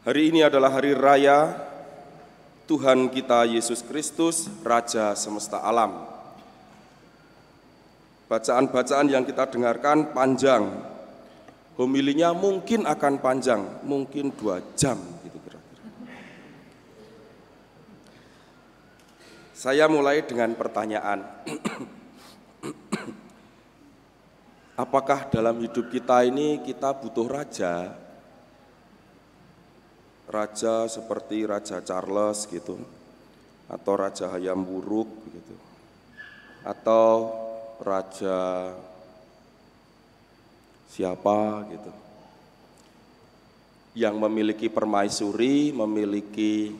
Hari ini adalah hari raya Tuhan kita Yesus Kristus, Raja semesta alam. Bacaan-bacaan yang kita dengarkan panjang, homilinya mungkin akan panjang, mungkin 2 jam gitu kira-kira. Saya mulai dengan pertanyaan. Apakah dalam hidup kita ini kita butuh raja? Raja seperti Raja Charles gitu, atau Raja Hayam Wuruk gitu, atau raja siapa gitu, yang memiliki permaisuri, memiliki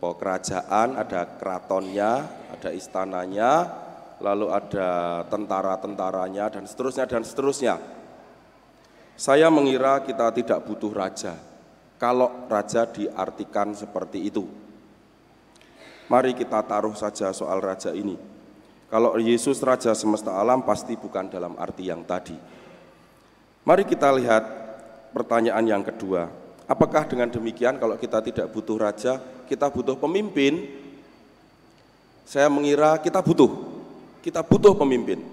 kerajaan, ada keratonnya, ada istananya, lalu ada tentara-tentaranya, dan seterusnya dan seterusnya. Saya mengira kita tidak butuh raja, kalau raja diartikan seperti itu. Mari kita taruh saja soal raja ini. Kalau Yesus Raja semesta alam pasti bukan dalam arti yang tadi. Mari kita lihat pertanyaan yang kedua. Apakah dengan demikian kalau kita tidak butuh raja, kita butuh pemimpin? Saya mengira kita butuh pemimpin.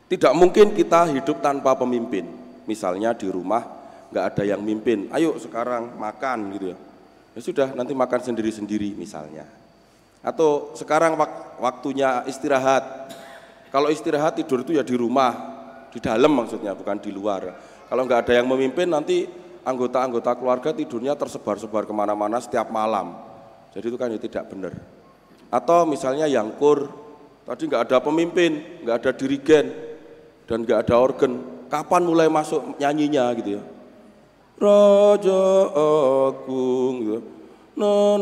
Tidak mungkin kita hidup tanpa pemimpin. Misalnya di rumah nggak ada yang mimpin, ayo sekarang makan gitu ya. Ya sudah, nanti makan sendiri-sendiri misalnya. Atau sekarang waktunya istirahat. Kalau istirahat tidur itu ya di rumah, di dalam maksudnya, bukan di luar. Kalau nggak ada yang memimpin, nanti anggota-anggota keluarga tidurnya tersebar-sebar kemana-mana setiap malam. Jadi itu kan ya tidak benar. Atau misalnya yang kur, tadi nggak ada pemimpin, nggak ada dirigen, dan nggak ada organ. Kapan mulai masuk nyanyinya gitu ya? Raja Agung gitu. No.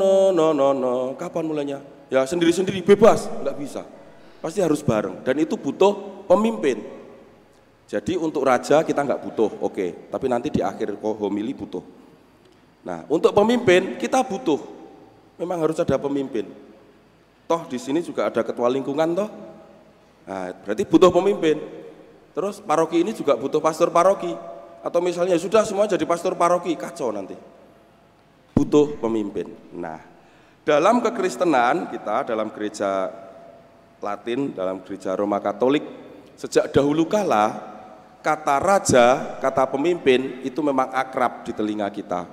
Kapan mulainya? Ya sendiri-sendiri, bebas, nggak bisa. Pasti harus bareng, dan itu butuh pemimpin. Jadi untuk raja kita nggak butuh, oke. Tapi nanti di akhir homili butuh. Nah, untuk pemimpin kita butuh. Memang harus ada pemimpin. Toh di sini juga ada ketua lingkungan toh. Nah, berarti butuh pemimpin. Terus paroki ini juga butuh pastor paroki. Atau misalnya sudah semua jadi pastor paroki, kacau nanti. Butuh pemimpin. Nah, dalam kekristenan kita, dalam gereja Latin, dalam gereja Roma Katolik, sejak dahulu kala, kata raja, kata pemimpin itu memang akrab di telinga kita.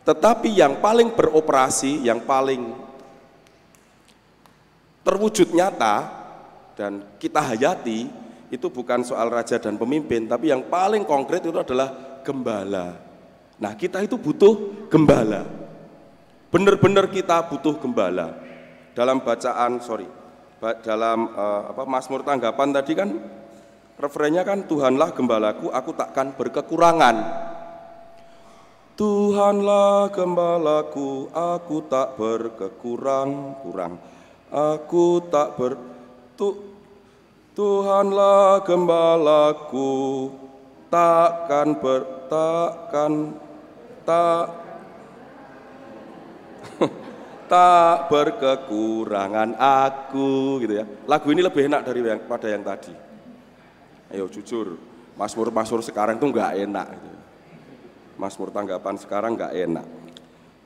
Tetapi yang paling beroperasi, yang paling terwujud nyata, dan kita hayati, itu bukan soal raja dan pemimpin, tapi yang paling konkret itu adalah gembala. Nah, kita itu butuh gembala. Benar-benar kita butuh gembala. Dalam bacaan, dalam Mazmur tanggapan tadi kan, referennya kan, Tuhanlah gembalaku, aku takkan berkekurangan. Tuhanlah gembalaku, aku tak berkekurang-kurang. Aku tak Tuhanlah gembalaku, tak berkekurangan aku gitu ya. Lagu ini lebih enak daripada yang tadi. Ayo jujur, Mazmur sekarang tuh nggak enak gitu. Mazmur tanggapan sekarang nggak enak.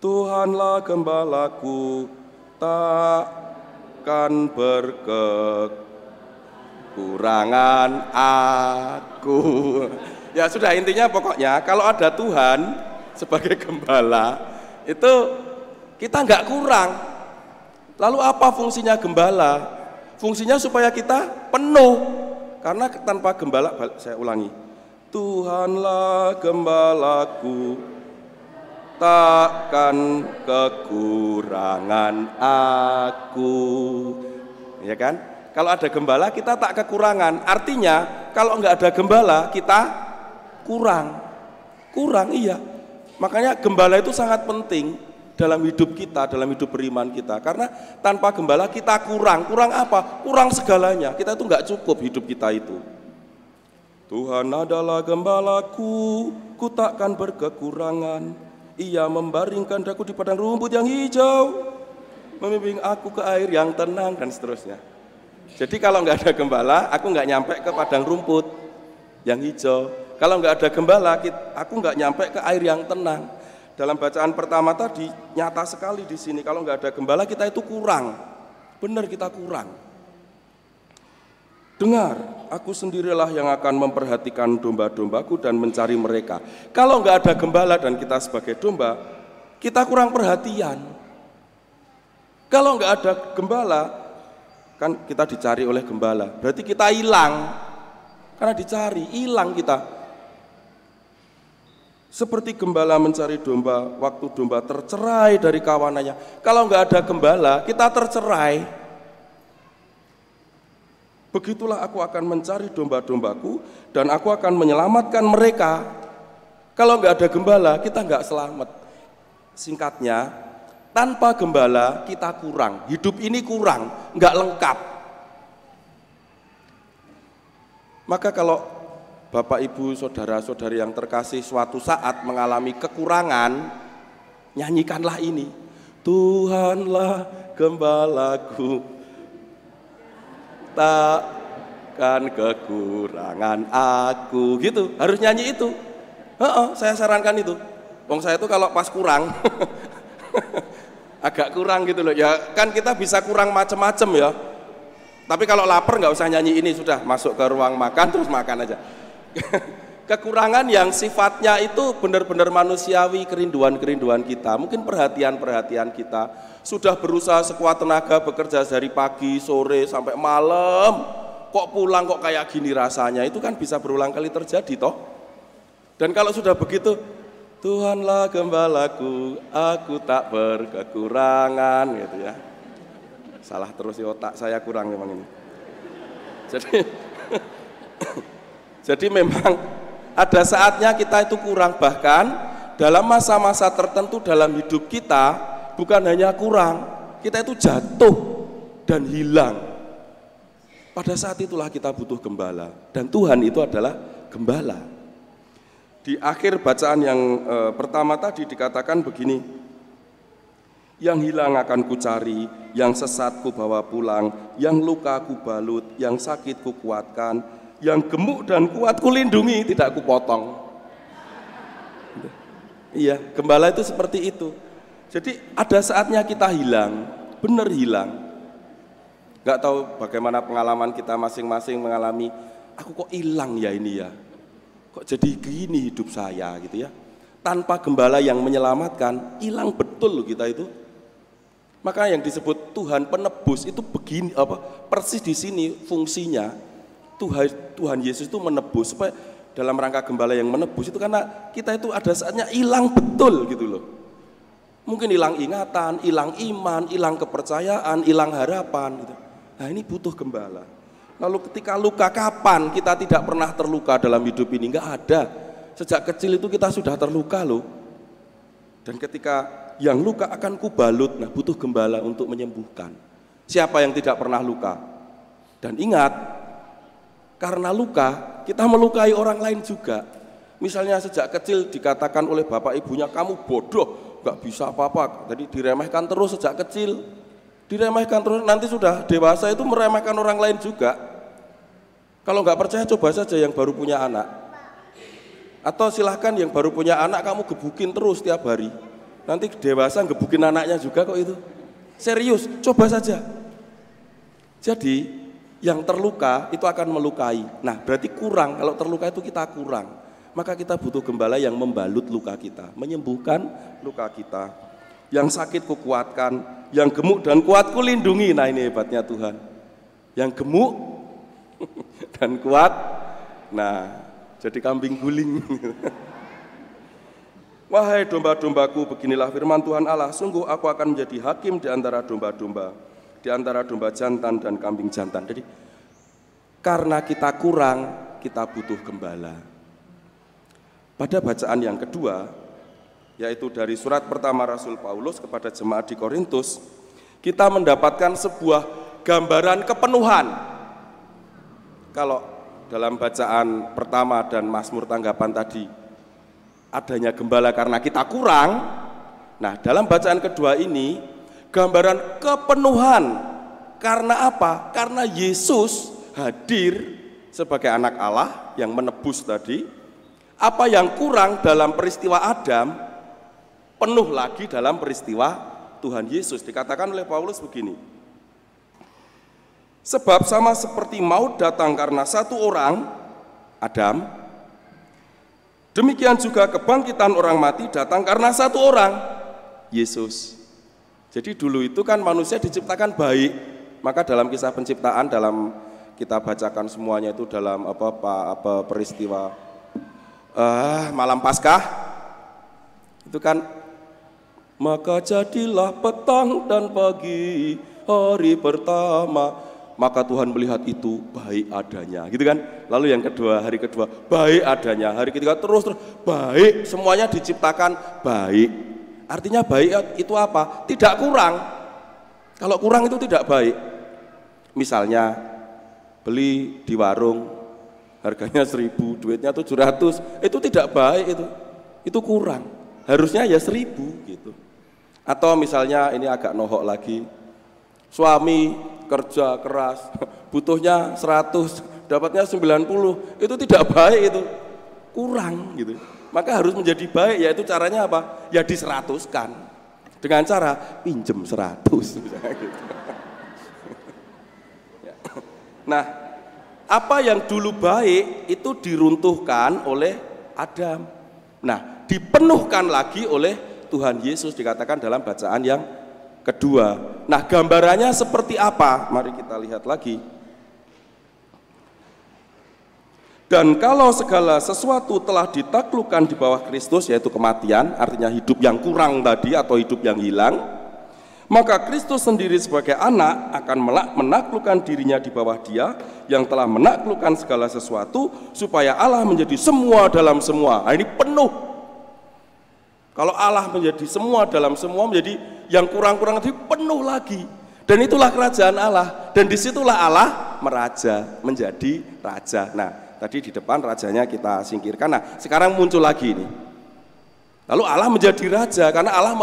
Tuhanlah gembalaku, takkan berkekurangan aku. Ya sudah, intinya pokoknya kalau ada Tuhan sebagai gembala itu kita nggak kurang. Lalu apa fungsinya gembala? Fungsinya supaya kita penuh. Karena tanpa gembala, saya ulangi, Tuhanlah gembalaku, takkan kekurangan aku. Ya kan? Kalau ada gembala kita tak kekurangan. Artinya kalau nggak ada gembala kita kurang. Iya. Makanya gembala itu sangat penting dalam hidup kita, dalam hidup beriman kita. Karena tanpa gembala kita kurang. Kurang apa? Kurang segalanya. Kita itu nggak cukup hidup kita itu. Tuhan adalah gembalaku, ku takkan berkekurangan. Ia membaringkan daku di padang rumput yang hijau, membimbing aku ke air yang tenang, dan seterusnya. Jadi kalau nggak ada gembala, aku nggak nyampe ke padang rumput yang hijau. Kalau nggak ada gembala, aku nggak nyampe ke air yang tenang. dalam bacaan pertama tadi nyata sekali di sini, kalau nggak ada gembala kita itu kurang. Benar, kita kurang. Dengar, aku sendirilah yang akan memperhatikan domba-dombaku dan mencari mereka. Kalau nggak ada gembala dan kita sebagai domba, kita kurang perhatian. Kalau nggak ada gembala, kan kita dicari oleh gembala, berarti kita hilang. Karena dicari, hilang kita. Seperti gembala mencari domba, waktu domba tercerai dari kawanannya. Kalau nggak ada gembala, kita tercerai. Begitulah aku akan mencari domba-dombaku dan aku akan menyelamatkan mereka. Kalau nggak ada gembala, kita nggak selamat. Singkatnya, tanpa gembala kita kurang. Hidup ini kurang, nggak lengkap. Maka kalau Bapak, Ibu, saudara-saudari yang terkasih suatu saat mengalami kekurangan, nyanyikanlah ini. Tuhanlah gembalaku, takkan kekurangan aku. Gitu, harus nyanyi itu. Saya sarankan itu. Wong saya itu kalau pas kurang, agak kurang gitu loh. Ya kan kita bisa kurang macem-macem ya. Tapi kalau lapar nggak usah nyanyi ini, sudah masuk ke ruang makan terus makan aja. Kekurangan yang sifatnya itu benar-benar manusiawi, kerinduan-kerinduan kita, mungkin perhatian-perhatian kita, sudah berusaha sekuat tenaga bekerja dari pagi, sore, sampai malam, kok pulang kok kayak gini rasanya, itu kan bisa berulang kali terjadi toh. Dan kalau sudah begitu, Tuhanlah gembalaku, aku tak berkekurangan, gitu ya. Salah terus di otak saya, kurang memang ini. Jadi memang ada saatnya kita itu kurang, bahkan dalam masa-masa tertentu dalam hidup kita bukan hanya kurang, kita itu jatuh dan hilang. Pada saat itulah kita butuh gembala, dan Tuhan itu adalah gembala. Di akhir bacaan yang pertama tadi dikatakan begini, yang hilang akan kucari, yang sesat ku bawa pulang, yang luka ku balut, yang sakit ku kuatkan, yang gemuk dan kuat kulindungi, tidak kupotong. Iya, gembala itu seperti itu. Jadi ada saatnya kita hilang, benar hilang. Gak tahu bagaimana pengalaman kita masing-masing mengalami, aku kok hilang ya ini ya, kok jadi gini hidup saya gitu ya. Tanpa gembala yang menyelamatkan, hilang betul loh kita itu. Maka yang disebut Tuhan penebus itu begini, persis di sini fungsinya. Tuhan Yesus itu menebus, supaya dalam rangka gembala yang menebus itu karena kita itu ada saatnya hilang betul gitu loh. Mungkin hilang ingatan, hilang iman, hilang kepercayaan, hilang harapan gitu. Nah ini butuh gembala. Lalu ketika luka, kapan kita tidak pernah terluka dalam hidup ini? Enggak ada. Sejak kecil itu kita sudah terluka loh. Dan ketika yang luka akan kubalut, nah butuh gembala untuk menyembuhkan. Siapa yang tidak pernah luka? Dan ingat, karena luka, kita melukai orang lain juga. Misalnya sejak kecil dikatakan oleh bapak ibunya, kamu bodoh, gak bisa apa-apa. Jadi diremehkan terus sejak kecil. Diremehkan terus, nanti sudah dewasa itu meremehkan orang lain juga. Kalau gak percaya coba saja yang baru punya anak. Atau silahkan yang baru punya anak kamu gebukin terus tiap hari. Nanti dewasa gebukin anaknya juga kok itu. Serius, coba saja. Jadi yang terluka itu akan melukai. Nah berarti kurang, kalau terluka itu kita kurang. Maka kita butuh gembala yang membalut luka kita, menyembuhkan luka kita. Yang sakit kukuatkan, yang gemuk dan kuat kulindungi. Nah ini hebatnya Tuhan. Yang gemuk dan kuat, nah jadi kambing guling. Wahai domba-dombaku, beginilah firman Tuhan Allah, sungguh aku akan menjadi hakim di antara domba-domba, di antara domba jantan dan kambing jantan. Jadi karena kita kurang, kita butuh gembala. Pada bacaan yang kedua, yaitu dari surat pertama Rasul Paulus kepada jemaat di Korintus, kita mendapatkan sebuah gambaran kepenuhan. Kalau dalam bacaan pertama dan Mazmur tanggapan tadi, adanya gembala karena kita kurang. Nah dalam bacaan kedua ini, gambaran kepenuhan. Karena apa? Karena Yesus hadir sebagai anak Allah yang menebus tadi. Apa yang kurang dalam peristiwa Adam, penuh lagi dalam peristiwa Tuhan Yesus. Dikatakan oleh Paulus begini, sebab sama seperti maut datang karena satu orang, Adam, demikian juga kebangkitan orang mati datang karena satu orang, Yesus. Jadi dulu itu kan manusia diciptakan baik, maka dalam kisah penciptaan, dalam kita bacakan semuanya itu dalam peristiwa malam Paskah, itu kan, maka jadilah petang dan pagi hari pertama, maka Tuhan melihat itu baik adanya, gitu kan. Lalu yang kedua, hari kedua baik adanya, hari ketiga terus baik, semuanya diciptakan baik. Artinya baik itu apa? Tidak kurang. Kalau kurang itu tidak baik. Misalnya beli di warung harganya 1.000, duitnya 700, itu tidak baik, itu kurang. Harusnya ya 1.000 gitu. Atau misalnya ini agak nohok lagi, suami kerja keras, butuhnya 100, dapatnya 90, itu tidak baik, itu kurang gitu. Maka harus menjadi baik, yaitu caranya apa? Ya di100-kan, dengan cara pinjem 100 misalnya gitu. Nah, apa yang dulu baik itu diruntuhkan oleh Adam. Nah, dipenuhkan lagi oleh Tuhan Yesus, dikatakan dalam bacaan yang kedua. Nah, gambarannya seperti apa? Mari kita lihat lagi. Dan kalau segala sesuatu telah ditaklukkan di bawah Kristus, yaitu kematian, artinya hidup yang kurang tadi atau hidup yang hilang, maka Kristus sendiri sebagai anak akan menaklukkan dirinya di bawah Dia yang telah menaklukkan segala sesuatu, supaya Allah menjadi semua dalam semua. Nah, ini penuh. Kalau Allah menjadi semua dalam semua, menjadi yang kurang-kurang itu penuh lagi. Dan itulah kerajaan Allah. Dan disitulah Allah meraja, menjadi raja. Nah, tadi di depan rajanya kita singkirkan. Nah, sekarang muncul lagi ini. Lalu Allah menjadi raja karena Allah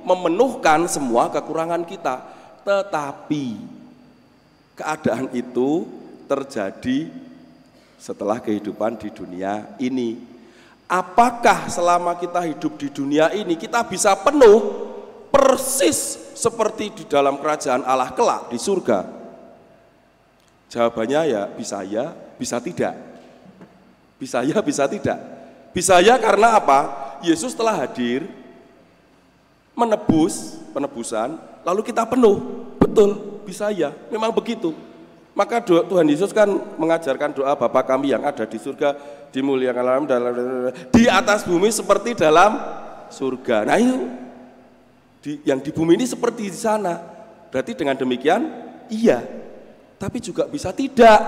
memenuhkan semua kekurangan kita. Tetapi keadaan itu terjadi setelah kehidupan di dunia ini. Apakah selama kita hidup di dunia ini kita bisa penuh persis seperti di dalam kerajaan Allah kelak di surga? Jawabannya ya, bisa tidak. Bisa ya, bisa tidak. Bisa ya karena apa? Yesus telah hadir penebusan, lalu kita penuh. Betul, bisa ya, memang begitu. Maka Tuhan Yesus kan mengajarkan doa Bapa kami yang ada di surga, dimuliakan di atas bumi seperti dalam surga. Nah, itu yang di bumi ini seperti di sana. Berarti dengan demikian iya, tapi juga bisa tidak.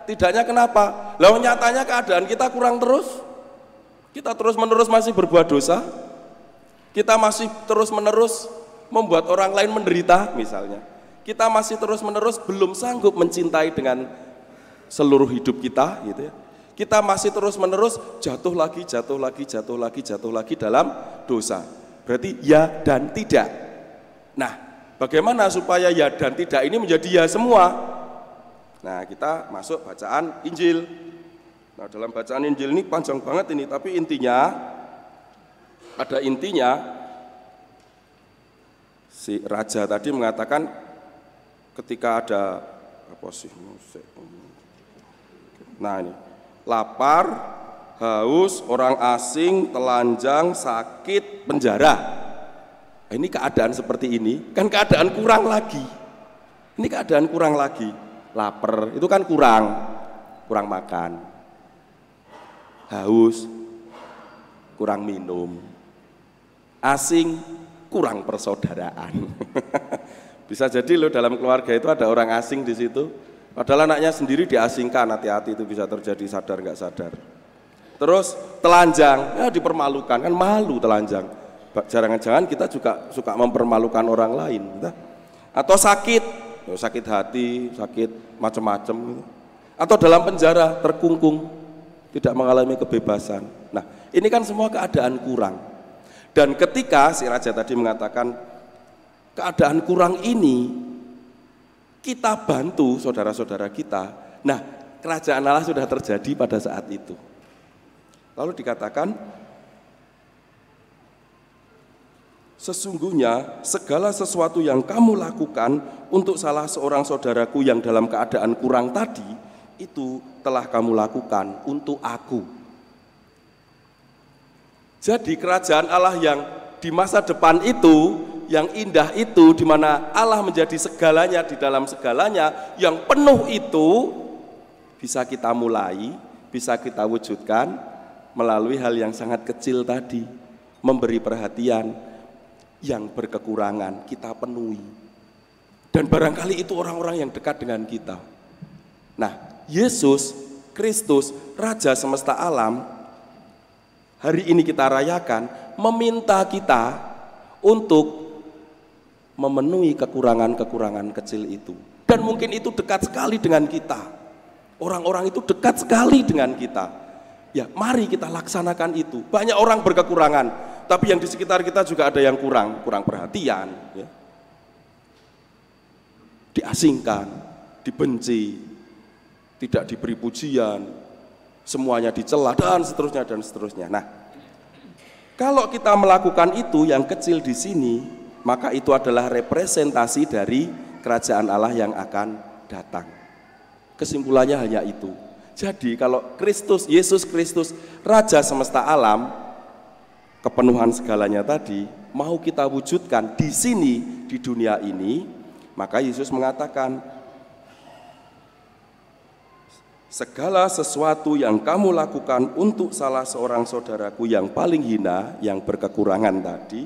Tidaknya kenapa? Lalu nyatanya keadaan kita kurang terus. Kita terus menerus masih berbuat dosa. Kita masih terus menerus membuat orang lain menderita misalnya. Kita masih terus-menerus belum sanggup mencintai dengan seluruh hidup kita, gitu ya. Kita masih terus-menerus jatuh lagi dalam dosa. Berarti ya dan tidak. Nah, bagaimana supaya ya dan tidak ini menjadi ya semua? Nah, kita masuk bacaan Injil. Nah, dalam bacaan Injil ini panjang banget ini, tapi ada intinya. Si raja tadi mengatakan, ketika ada nah ini lapar, haus, orang asing, telanjang, sakit, penjara. Ini keadaan seperti ini kan keadaan kurang lagi. Ini keadaan kurang lagi. Lapar itu kan kurang makan. Haus, kurang minum. Asing, kurang persaudaraan. Bisa jadi loh dalam keluarga itu ada orang asing di situ, padahal anaknya sendiri diasingkan, hati-hati itu bisa terjadi sadar nggak sadar. Terus telanjang, ya dipermalukan, kan malu telanjang. Jangan-jangan kita juga suka mempermalukan orang lain. Atau sakit hati, sakit macam-macam. Atau dalam penjara, terkungkung, tidak mengalami kebebasan. Nah, ini kan semua keadaan kurang. Dan ketika si raja tadi mengatakan, keadaan kurang ini kita bantu saudara-saudara kita. Nah, kerajaan Allah sudah terjadi pada saat itu. Lalu dikatakan Sesungguhnya segala sesuatu yang kamu lakukan untuk salah seorang saudaraku yang dalam keadaan kurang tadi, itu telah kamu lakukan untuk aku. Jadi kerajaan Allah yang di masa depan itu, yang indah itu, di mana Allah menjadi segalanya di dalam segalanya, yang penuh itu, bisa kita mulai, bisa kita wujudkan melalui hal yang sangat kecil tadi, memberi perhatian. Yang berkekurangan kita penuhi, dan barangkali itu orang-orang yang dekat dengan kita. Nah, Yesus Kristus, Raja semesta alam, hari ini kita rayakan, meminta kita untuk memenuhi kekurangan-kekurangan kecil itu. Dan mungkin itu dekat sekali dengan kita, orang-orang itu dekat sekali dengan kita. Ya, mari kita laksanakan itu. Banyak orang berkekurangan, tapi yang di sekitar kita juga ada yang kurang perhatian, ya. Diasingkan, dibenci, tidak diberi pujian, semuanya dicela, dan seterusnya. Nah, kalau kita melakukan itu yang kecil di sini, maka itu adalah representasi dari kerajaan Allah yang akan datang. Kesimpulannya hanya itu. Jadi kalau Yesus Kristus, Raja semesta alam, kepenuhan segalanya tadi, mau kita wujudkan di sini, di dunia ini, maka Yesus mengatakan, segala sesuatu yang kamu lakukan untuk salah seorang saudaraku yang paling hina, yang berkekurangan tadi,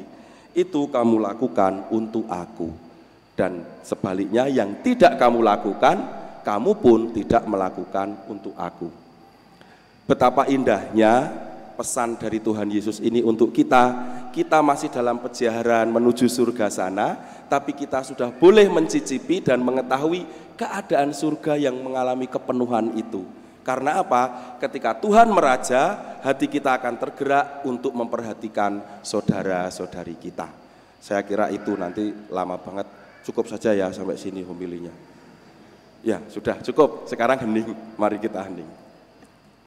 itu kamu lakukan untuk aku. Dan sebaliknya yang tidak kamu lakukan, kamu pun tidak melakukan untuk aku. Betapa indahnya pesan dari Tuhan Yesus ini untuk kita. Kita masih dalam pejaran menuju surga sana, tapi kita sudah boleh mencicipi dan mengetahui keadaan surga yang mengalami kepenuhan itu. Karena apa? Ketika Tuhan meraja, hati kita akan tergerak untuk memperhatikan saudara-saudari kita. Saya kira itu nanti lama banget, cukup saja ya sampai sini homilinya. Ya, sudah cukup. Sekarang hening, mari kita hening.